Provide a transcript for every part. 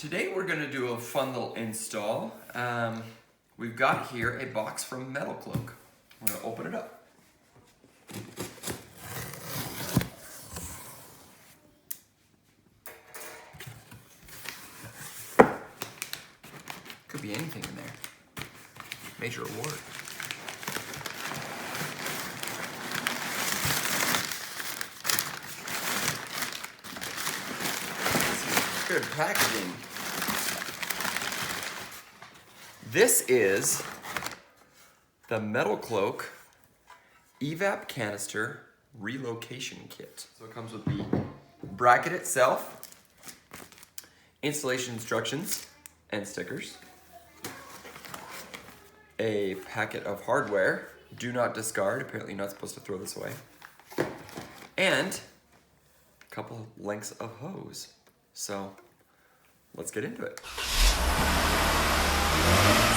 Today we're going to do a fun little install. We've got here a box from Metalcloak. We're going to open it up. Could be anything in there. Major award. Good packaging. This is the Metalcloak Evap Canister Relocation Kit. So it comes with the bracket itself, installation instructions and stickers, a packet of hardware, do not discard, apparently you're not supposed to throw this away, and a couple lengths of hose. So let's get into it.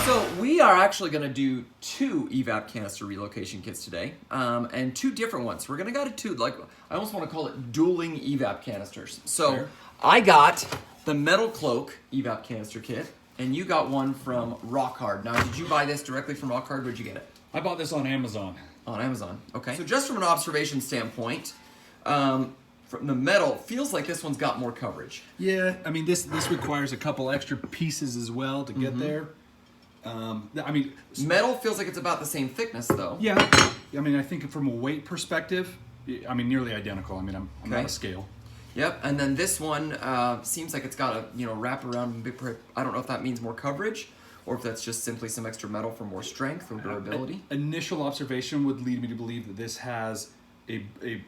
So we are actually going to do two Evap Canister Relocation Kits today, and two different ones. We're going to go to two, like I almost want to call it dueling Evap canisters. So sure. I got the Metalcloak Evap Canister Kit, and you got one from Rock Hard. Now, did you buy this directly from Rock Hard? Where'd you get it? I bought this on Amazon. On Amazon, okay. So just from an observation standpoint, from the metal, feels like this one's got more coverage. Yeah, I mean this requires a couple extra pieces as well to get there. I mean, metal feels like it's about the same thickness though. Yeah, I mean I think from a weight perspective, I mean nearly identical. I mean I'm not a scale. Yep, and then this one seems like it's got a wrap around. I don't know if that means more coverage, or if that's just simply some extra metal for more strength or durability. Initial observation would lead me to believe that this has a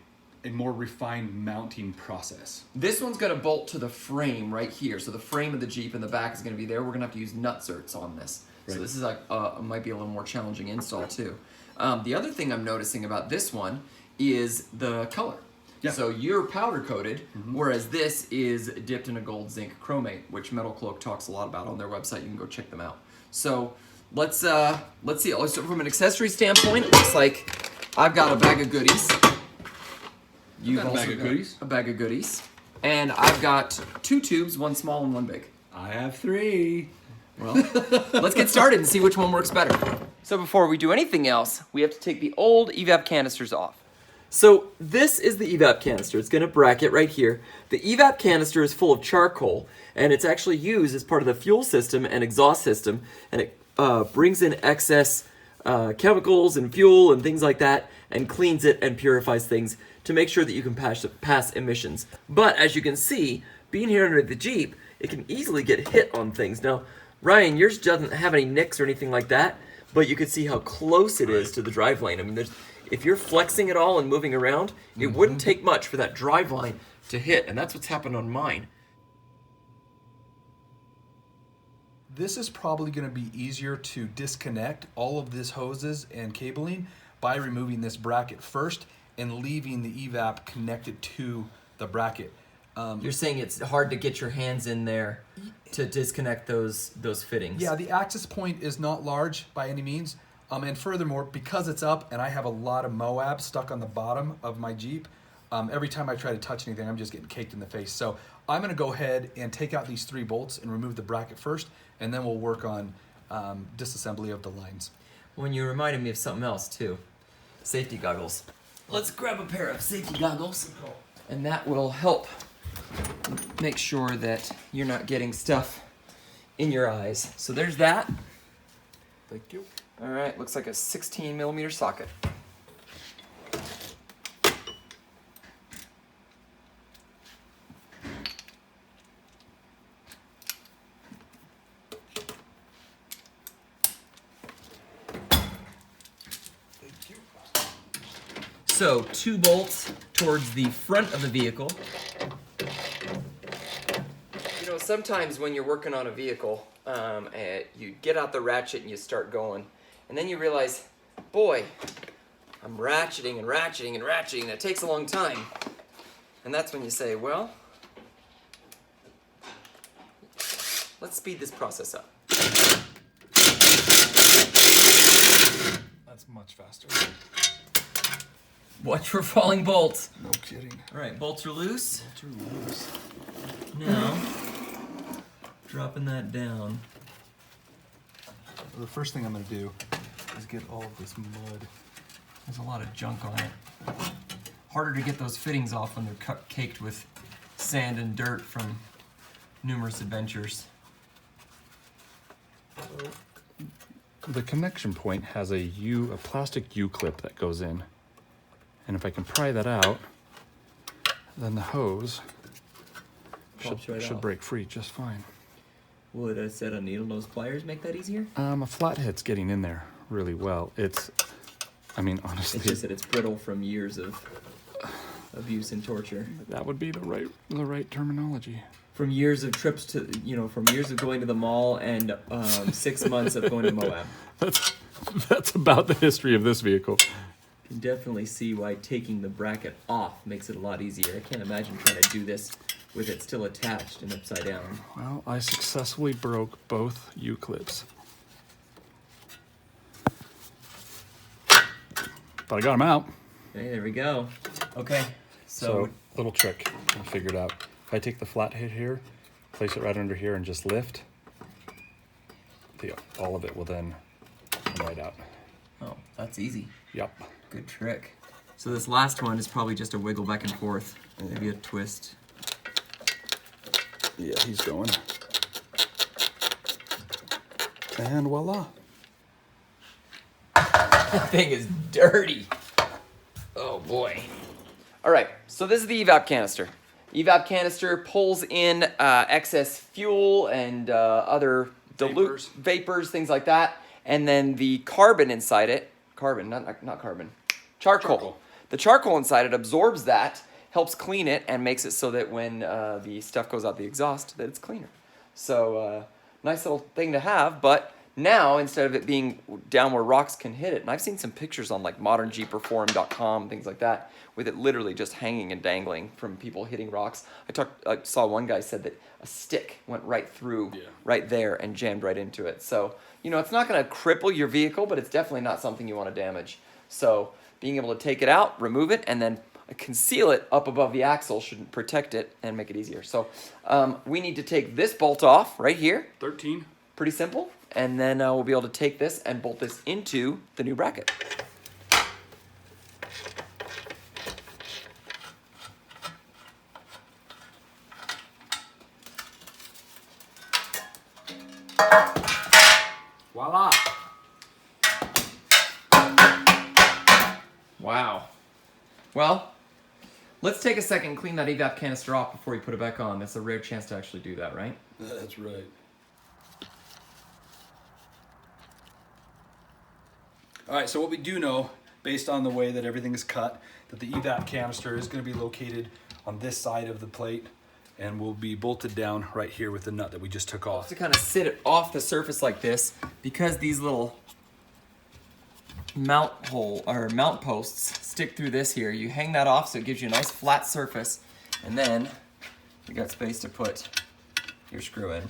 more refined mounting process. This one's going to bolt to the frame right here. So the frame of the Jeep in the back is going to be there. We're going to have to use nutserts on this. Right. So this is like might be a little more challenging install too. The other thing I'm noticing about this one is the color. Yeah. So you're powder coated, whereas this is dipped in a gold zinc chromate, which Metalcloak talks a lot about on their website. You can go check them out. So let's see. So from an accessory standpoint, it looks like I've got a bag of goodies. You've also got a bag of goodies. And I've got two tubes, one small and one big. I have three. Well, let's get started and see which one works better. So before we do anything else, we have to take the old Evap canisters off. So this is the Evap canister. It's going to bracket right here. The Evap canister is full of charcoal, and it's actually used as part of the fuel system and exhaust system, and it brings in excess chemicals and fuel and things like that, and cleans it and purifies things to make sure that you can pass emissions. But as you can see, being here under the Jeep, it can easily get hit on things. Now, Ryan, yours doesn't have any nicks or anything like that, but you can see how close it is to the drive lane. I mean, if you're flexing it all and moving around, it wouldn't take much for that drive line to hit, and that's what's happened on mine. This is probably going to be easier to disconnect all of this hoses and cabling by removing this bracket first and leaving the Evap connected to the bracket. You're saying it's hard to get your hands in there to disconnect those fittings. Yeah, the access point is not large by any means. And furthermore, because it's up and I have a lot of Moab stuck on the bottom of my Jeep, every time I try to touch anything, I'm just getting caked in the face. So I'm going to go ahead and take out these 3 bolts and remove the bracket first, and then we'll work on disassembly of the lines. When you reminded me of something else too. Safety goggles. Let's grab a pair of safety goggles, and that will help make sure that you're not getting stuff in your eyes. So there's that. Thank you. All right, looks like a 16mm socket. So 2 bolts towards the front of the vehicle. You know, sometimes when you're working on a vehicle, you get out the ratchet and you start going, and then you realize, boy, I'm ratcheting and ratcheting and ratcheting, and it takes a long time. And that's when you say, well, let's speed this process up. That's much faster. Watch for falling bolts. No kidding. All right, bolts are loose. Bolts are loose. Now, dropping that down. The first thing I'm going to do is get all of this mud. There's a lot of junk on it. Harder to get those fittings off when they're caked with sand and dirt from numerous adventures. The connection point has a plastic U-clip that goes in. And if I can pry that out, then the hose should break free just fine. Would a set of needle nose pliers make that easier? A flathead's getting in there really well. Honestly, It's just that it's brittle from years of abuse and torture. that would be the right terminology. From years of trips to, from years of going to the mall and 6 months of going to Moab. That's about the history of this vehicle. You can definitely see why taking the bracket off makes it a lot easier. I can't imagine trying to do this with it still attached and upside down. Well, I successfully broke both U-clips. But I got them out. Hey, there we go. Okay, So, little trick I figured out. If I take the flathead here, place it right under here and just lift, all of it will then come right out. Oh, that's easy. Yep. Good trick. So this last one is probably just a wiggle back and forth, maybe a twist. Yeah, he's going. And voila. That thing is dirty. Oh boy. All right, so this is the evap canister. Evap canister pulls in excess fuel and other dilute vapors, things like that, and then the carbon inside it, charcoal. The charcoal inside it absorbs that, helps clean it, and makes it so that when the stuff goes out the exhaust, that it's cleaner. So nice little thing to have, but now, instead of it being down where rocks can hit it, and I've seen some pictures on like modernjeeperforum.com, things like that, with it literally just hanging and dangling from people hitting rocks. I saw one guy said that a stick went right through, right there, and jammed right into it. So, it's not going to cripple your vehicle, but it's definitely not something you want to damage. So, being able to take it out, remove it, and then conceal it up above the axle should protect it and make it easier. So, we need to take this bolt off right here. 13. Pretty simple. And then we'll be able to take this and bolt this into the new bracket. Voila. Wow. Well, let's take a second and clean that evap canister off before you put it back on. That's a rare chance to actually do that, right? That's right. All right, so what we do know, based on the way that everything is cut, that the evap canister is going to be located on this side of the plate and will be bolted down right here with the nut that we just took off. To kind of sit it off the surface like this, because these little mount posts stick through this here. You hang that off so it gives you a nice flat surface, and then you got space to put your screw in.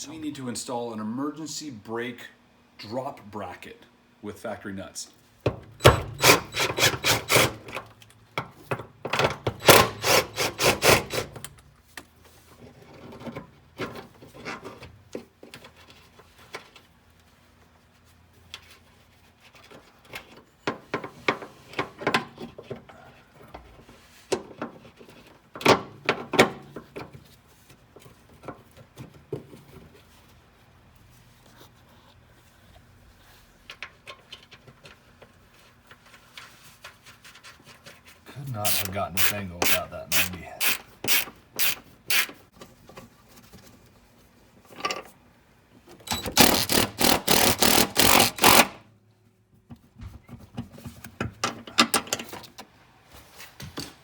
We need to install an emergency brake drop bracket with factory nuts. Could not have gotten this angle without that 90.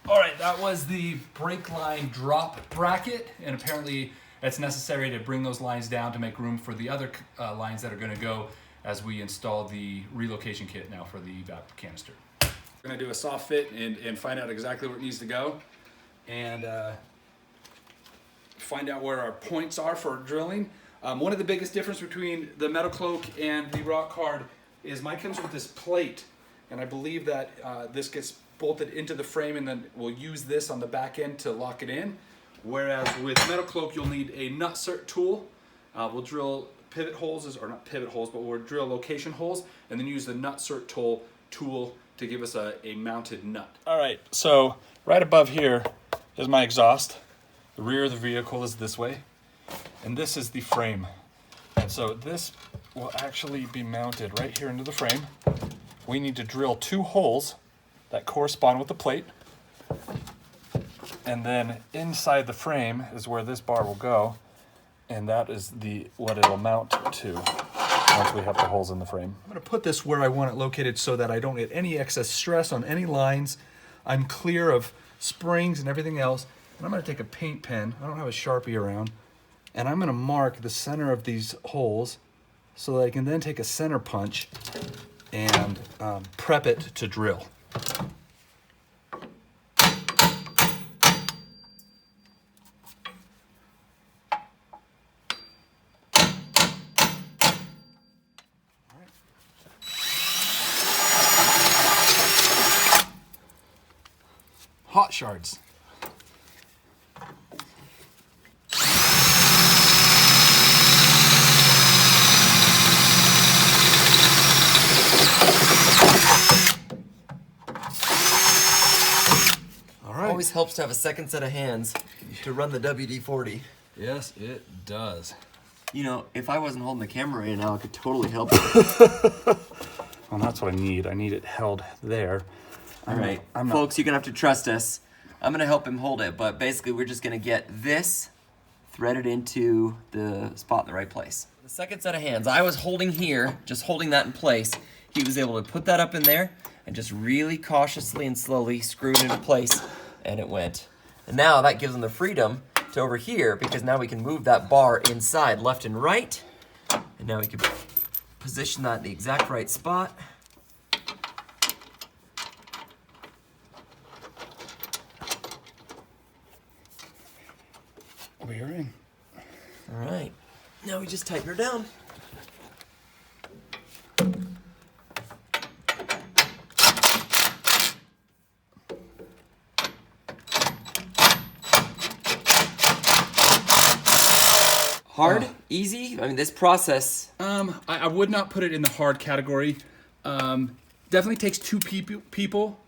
All right, that was the brake line drop bracket, and apparently it's necessary to bring those lines down to make room for the other lines that are going to go as we install the relocation kit now for the evap canister. We're going to do a soft fit and find out exactly where it needs to go, and find out where our points are for drilling. One of the biggest difference between the Metalcloak and the rock hard is mine comes with this plate, and I believe that this gets bolted into the frame, and then we'll use this on the back end to lock it in. Whereas with Metalcloak, you'll need a nut cert tool. We'll drill pivot holes, or not pivot holes, but we'll drill location holes, and then use the nut cert tool to give us a mounted nut. All right, so right above here is my exhaust. The rear of the vehicle is this way, and this is the frame. And so this will actually be mounted right here into the frame. We need to drill 2 holes that correspond with the plate. And then inside the frame is where this bar will go, and that is what it'll mount to once we have the holes in the frame. I'm going to put this where I want it located so that I don't get any excess stress on any lines. I'm clear of springs and everything else. And I'm going to take a paint pen, I don't have a Sharpie around, and I'm going to mark the center of these holes so that I can then take a center punch and prep it to drill. Hot shards. All right. Always helps to have a second set of hands to run the WD-40. Yes, it does. You know, if I wasn't holding the camera right now, I could totally help you. Well, that's what I need. I need it held there. All right, folks, you're gonna have to trust us. I'm gonna help him hold it, but basically we're just gonna get this threaded into the spot in the right place. The second set of hands, I was holding here, just holding that in place. He was able to put that up in there and just really cautiously and slowly screw it into place, and it went. And now that gives him the freedom to over here, because now we can move that bar inside left and right, and now we can position that in the exact right spot. We're in. All right, now we just tighten her down. Hard, easy. I mean, this process. I would not put it in the hard category. Definitely takes 2 people.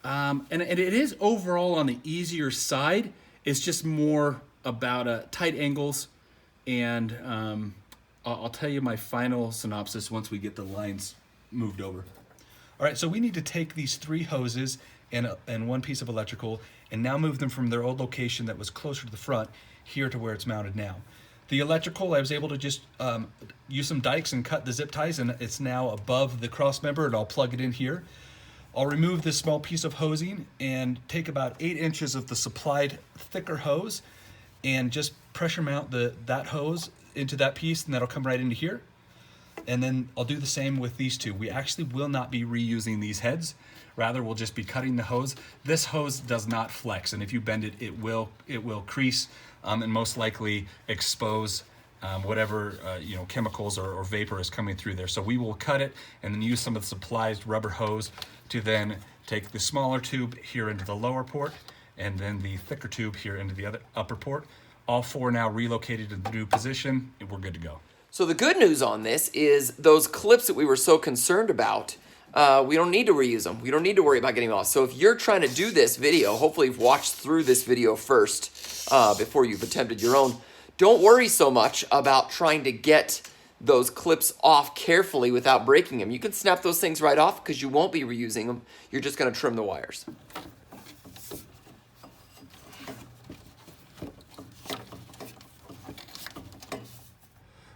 And it is overall on the easier side. It's just more about tight angles. And I'll tell you my final synopsis once we get the lines moved over. All right, so we need to take these 3 hoses and 1 piece of electrical and now move them from their old location that was closer to the front here to where it's mounted now. The electrical, I was able to just use some dikes and cut the zip ties, and it's now above the cross member, and I'll plug it in here. I'll remove this small piece of hosing and take about 8 inches of the supplied thicker hose and just pressure mount that hose into that piece, and that'll come right into here. And then I'll do the same with these 2. We actually will not be reusing these heads. Rather, we'll just be cutting the hose. This hose does not flex, and if you bend it, it will crease and most likely expose whatever chemicals or vapor is coming through there. So we will cut it and then use some of the supplied rubber hose to then take the smaller tube here into the lower port and then the thicker tube here into the other upper port. All 4 now relocated to the new position, and we're good to go. So the good news on this is those clips that we were so concerned about, we don't need to reuse them. We don't need to worry about getting them off. So if you're trying to do this video, hopefully you've watched through this video first before you've attempted your own. Don't worry so much about trying to get those clips off carefully without breaking them. You can snap those things right off because you won't be reusing them. You're just going to trim the wires.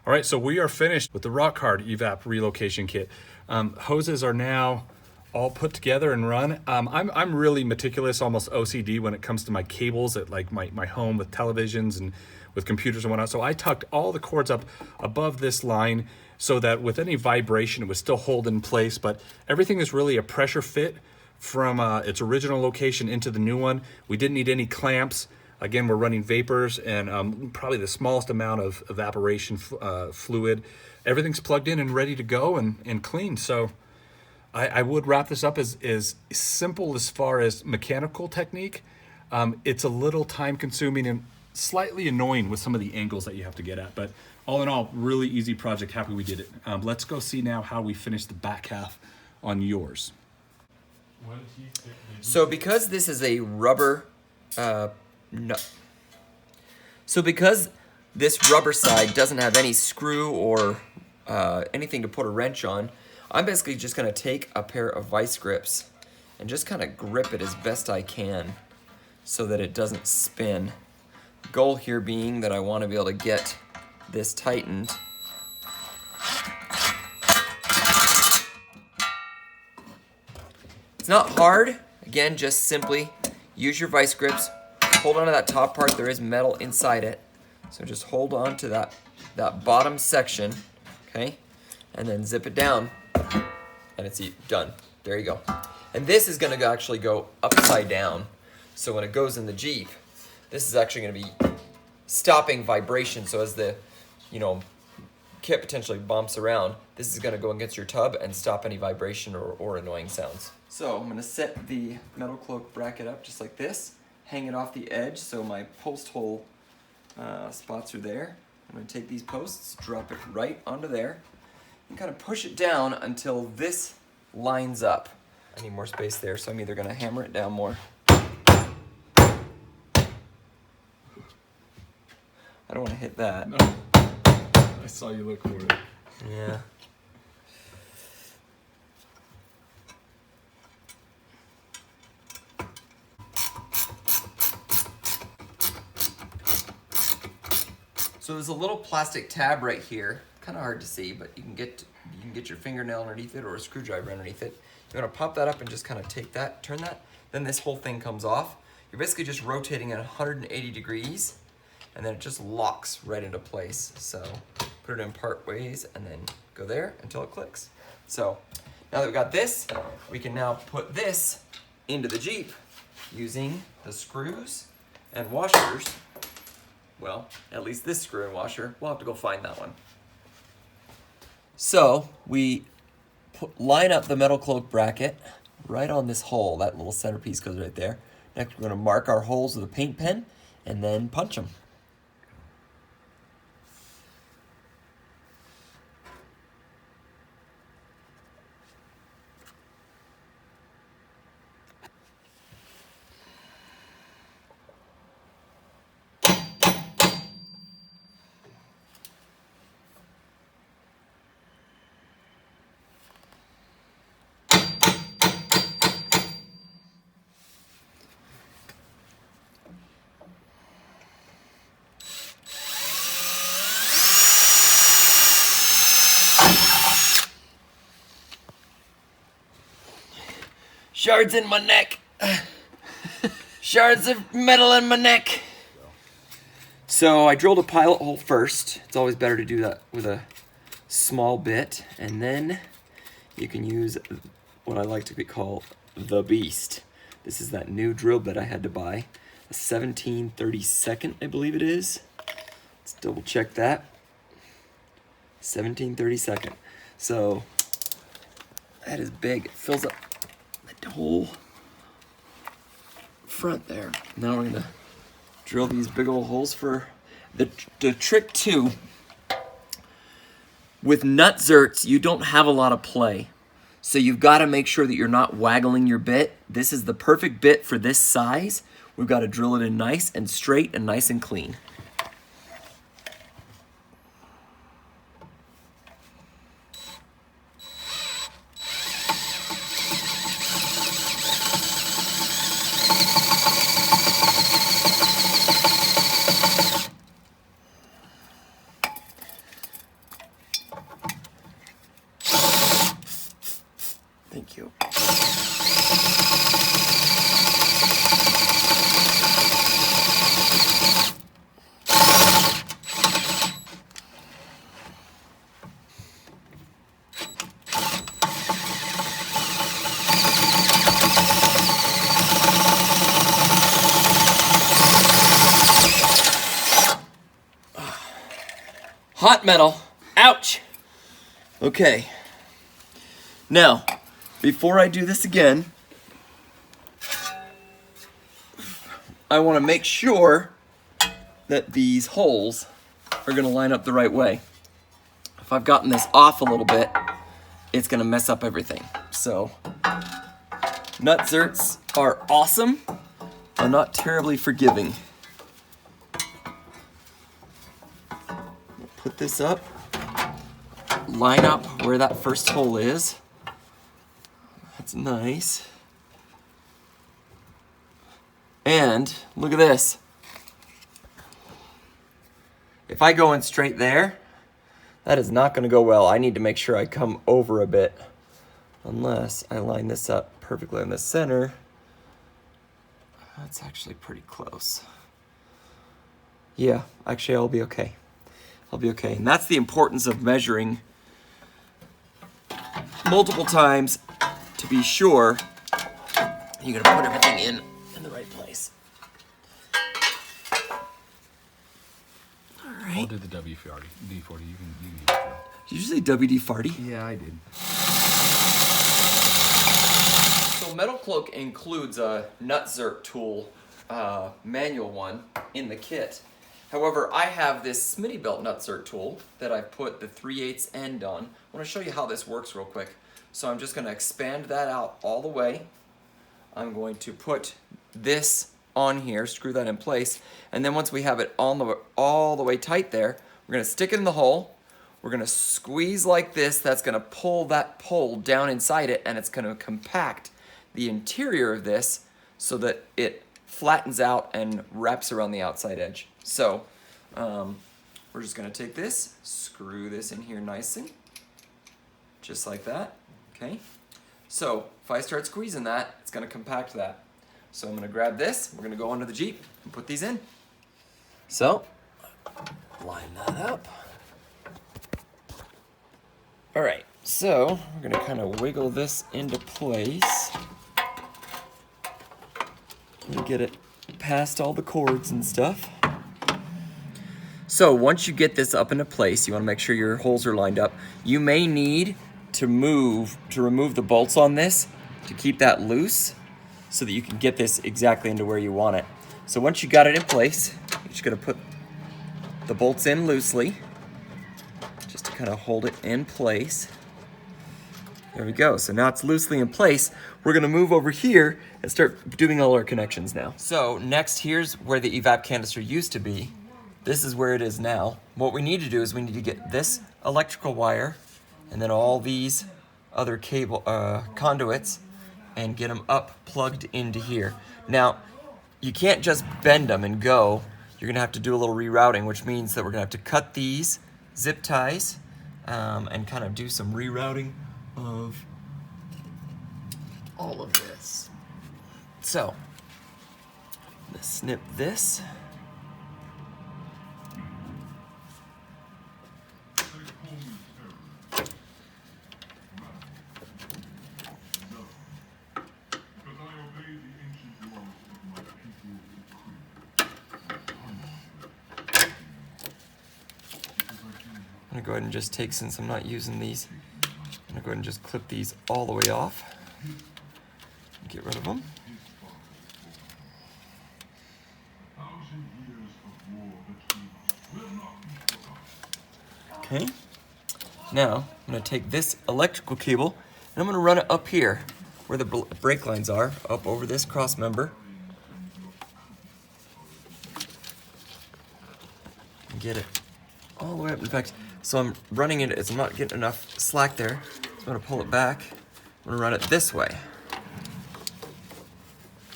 All right, so we are finished with the rock hard Evap relocation kit. Hoses are now all put together and run. I'm really meticulous, almost OCD when it comes to my cables at like my home with televisions and with computers and whatnot. So I tucked all the cords up above this line so that with any vibration it would still hold in place, but everything is really a pressure fit from its original location into the new one. We didn't need any clamps. Again, we're running vapors and probably the smallest amount of evaporation fluid. everything's plugged in and ready to go and clean. So I would wrap this up as simple as far as mechanical technique. It's a little time consuming and slightly annoying with some of the angles that you have to get at, but all in all, really easy project. Happy we did it. Let's go see now how we finish the back half on yours. So because this is a rubber, So because this rubber side doesn't have any screw or anything to put a wrench on, I'm basically just gonna take a pair of vice grips and just kind of grip it as best I can so that it doesn't spin. Goal here being that I want to be able to get this tightened. It's not hard. Again, just simply use your vice grips. Hold on to that top part. There is metal inside it. So just hold on to that bottom section, okay? And then zip it down, and it's done. There you go. And this is gonna actually go upside down. So when it goes in the Jeep, this is actually gonna be stopping vibration. So as the, kit potentially bumps around, this is gonna go against your tub and stop any vibration or annoying sounds. So I'm gonna set the Metalcloak bracket up just like this, hang it off the edge so my post hole spots are there. I'm gonna take these posts, drop it right onto there, and kind of push it down until this lines up. I need more space there, so I'm either gonna hammer it down more. I don't wanna hit that. No. I saw you look for it. Yeah. So there's a little plastic tab right here. Kind of hard to see, but you can get your fingernail underneath it or a screwdriver underneath it. You're gonna pop that up and just kind of take that, turn that. Then this whole thing comes off. You're basically just rotating at 180 degrees, and then it just locks right into place. So put it in part ways and then go there until it clicks. So now that we've got this, we can now put this into the Jeep using the screws and washers. Well, at least this screw and washer. We'll have to go find that one. So we line up the Metalcloak bracket right on this hole. That little centerpiece goes right there. Next, we're going to mark our holes with a paint pen and then punch them. Shards in my neck. Shards of metal in my neck. So I drilled a pilot hole first. It's always better to do that with a small bit. And then you can use what I like to call the beast. This is that new drill bit I had to buy. A 17/32, I believe it is. Let's double check that. 17/32. So that is big. It fills up the whole front there. Now we're gonna drill these big old holes for the trick too. With nut zerts, you don't have a lot of play. So you've got to make sure that you're not waggling your bit. This is the perfect bit for this size. We've got to drill it in nice and straight and nice and clean. Thank you. Hot metal. Ouch. Okay. Now, before I do this again, I want to make sure that these holes are going to line up the right way. If I've gotten this off a little bit, it's going to mess up everything. So, nut zerts are awesome, but not terribly forgiving. Put this up, line up where that first hole is. That's nice. And look at this. If I go in straight there, that is not going to go well. I need to make sure I come over a bit. Unless I line this up perfectly in the center. That's actually pretty close. Yeah, actually I'll be okay. I'll be okay. And that's the importance of measuring multiple times to be sure you're going to put everything in the right place. All right. I'll do the W40. D40. You can do it. Did you say WD-40? Yeah, I did. So Metalcloak includes a nut zert tool, manual one, in the kit. However, I have this Smitty belt nut zert tool that I've put the 3/8 end on. I want to show you how this works real quick. So I'm just going to expand that out all the way. I'm going to put this on here, screw that in place, and then once we have it all the way tight there, we're going to stick it in the hole. We're going to squeeze like this. That's going to pull that pole down inside it, and it's going to compact the interior of this so that it flattens out and wraps around the outside edge. So we're just going to take this, screw this in here nicely, just like that. Okay. So if I start squeezing that, it's going to compact that. So I'm going to grab this. We're going to go onto the Jeep and put these in. So line that up. All right, so we're gonna kind of wiggle this into place and get it past all the cords and stuff. So once you get this up into place, you wanna make sure your holes are lined up. You may need to remove the bolts on this to keep that loose so that you can get this exactly into where you want it. So once you got it in place, you're just gonna put the bolts in loosely, just to kind of hold it in place. There we go. So now it's loosely in place. We're going to move over here and start doing all our connections now. So next, here's where the evap canister used to be. This is where it is now. What we need to do is we need to get this electrical wire and then all these other cable conduits and get them up plugged into here. Now, you can't just bend them and go. You're going to have to do a little rerouting, which means that we're going to have to cut these zip ties and kind of do some rerouting of all of this. So, I'm gonna snip this. I'm gonna go ahead and just take, since I'm not using these, I'm gonna go ahead and just clip these all the way off. Get rid of them. Okay. Now, I'm gonna take this electrical cable and I'm gonna run it up here where the brake lines are, up over this cross member. And get it all the way up. In fact, so I'm running it, I'm not getting enough slack there. So I'm gonna pull it back. I'm gonna run it this way.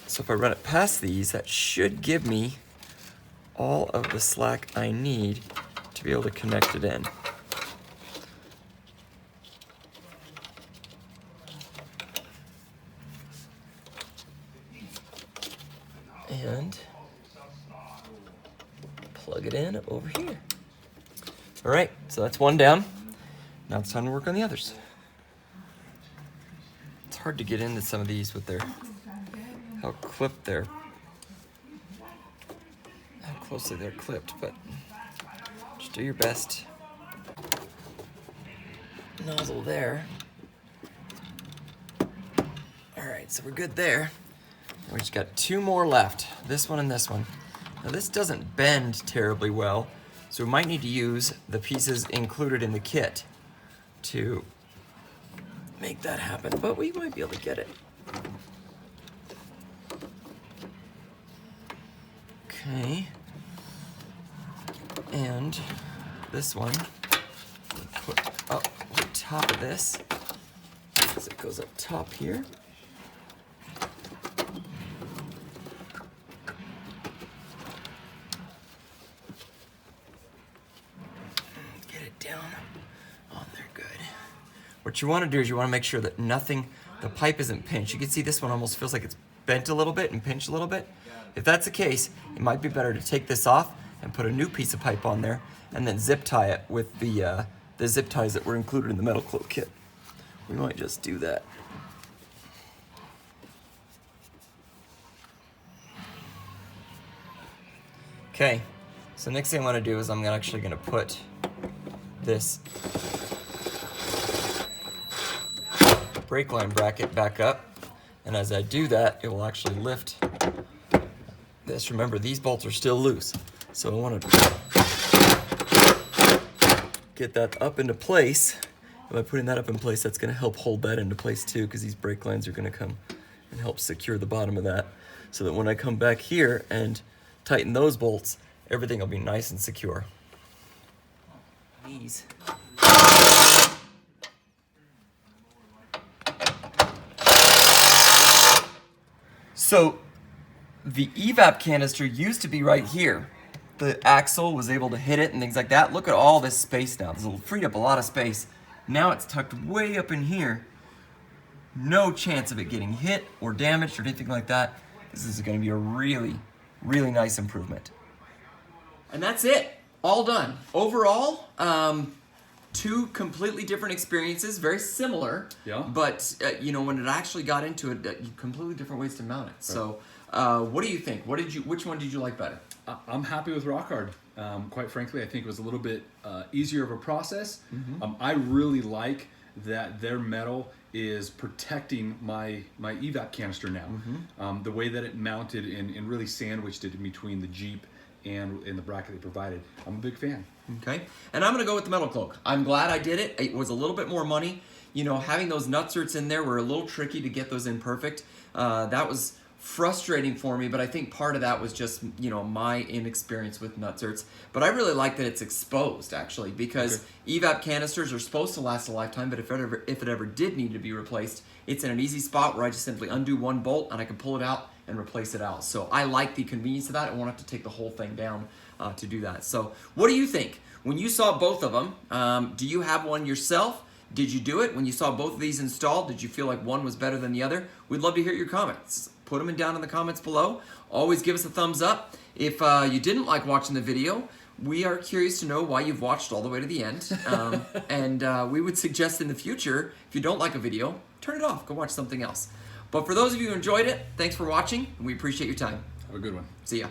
So if I run it past these, that should give me all of the slack I need to be able to connect it in. And plug it in over here. All right, so that's one down. Now it's time to work on the others. It's hard to get into some of these with how clipped how closely they're clipped, but just do your best. nozzle there. All right, so we're good there. We just got 2 more left, this one and this one. Now this doesn't bend terribly well, so we might need to use the pieces included in the kit to make that happen, but we might be able to get it. Okay. And this one, put up on top of this, as it goes up top here. Get it down on there, good. What you want to do is you want to make sure that nothing, the pipe isn't pinched. You can see this one almost feels like it's bent a little bit and pinched a little bit. If that's the case, it might be better to take this off and put a new piece of pipe on there and then zip tie it with the zip ties that were included in the Metalcloak kit. We might just do that. Okay, so next thing I'm gonna do is I'm actually gonna put this brake line bracket back up, and as I do that, it will actually lift this. Remember, these bolts are still loose, so I want to get that up into place. By putting that up in place, that's going to help hold that into place too, because these brake lines are going to come and help secure the bottom of that, so that when I come back here and tighten those bolts, everything will be nice and secure. These. So the evap canister used to be right here. The axle was able to hit it and things like that. Look at all this space now. This freed up a lot of space. Now it's tucked way up in here. No chance of it getting hit or damaged or anything like that. This is going to be a really, really nice improvement. And that's it. All done. Overall, 2 completely different experiences, very similar. Yeah. But you know, when it actually got into it, completely different ways to mount it. Right. So, what do you think? Which one did you like better? I'm happy with Rock Hard. Quite frankly, I think it was a little bit easier of a process. Mm-hmm. I really like that their metal is protecting my evap canister now. Mm-hmm. The way that it mounted and really sandwiched it in between the Jeep and the bracket they provided. I'm a big fan. Okay, and I'm gonna go with the Metalcloak. I'm glad I did it. It was a little bit more money. You know, having those nutserts in there were a little tricky to get those in perfect. That was frustrating for me, but I think part of that was just, you know, my inexperience with nutserts. But I really like that it's exposed, actually, because evap canisters are supposed to last a lifetime, but if it ever did need to be replaced, it's in an easy spot where I just simply undo one bolt and I can pull it out and replace it out. So I like the convenience of that. I won't have to take the whole thing down to do that. So what do you think? When you saw both of them, do you have one yourself? Did you do it? When you saw both of these installed, did you feel like one was better than the other? We'd love to hear your comments. Put them down in the comments below. Always give us a thumbs up. If you didn't like watching the video, we are curious to know why you've watched all the way to the end. And we would suggest in the future, if you don't like a video, turn it off. Go watch something else. But for those of you who enjoyed it, thanks for watching, and we appreciate your time. Have a good one. See ya.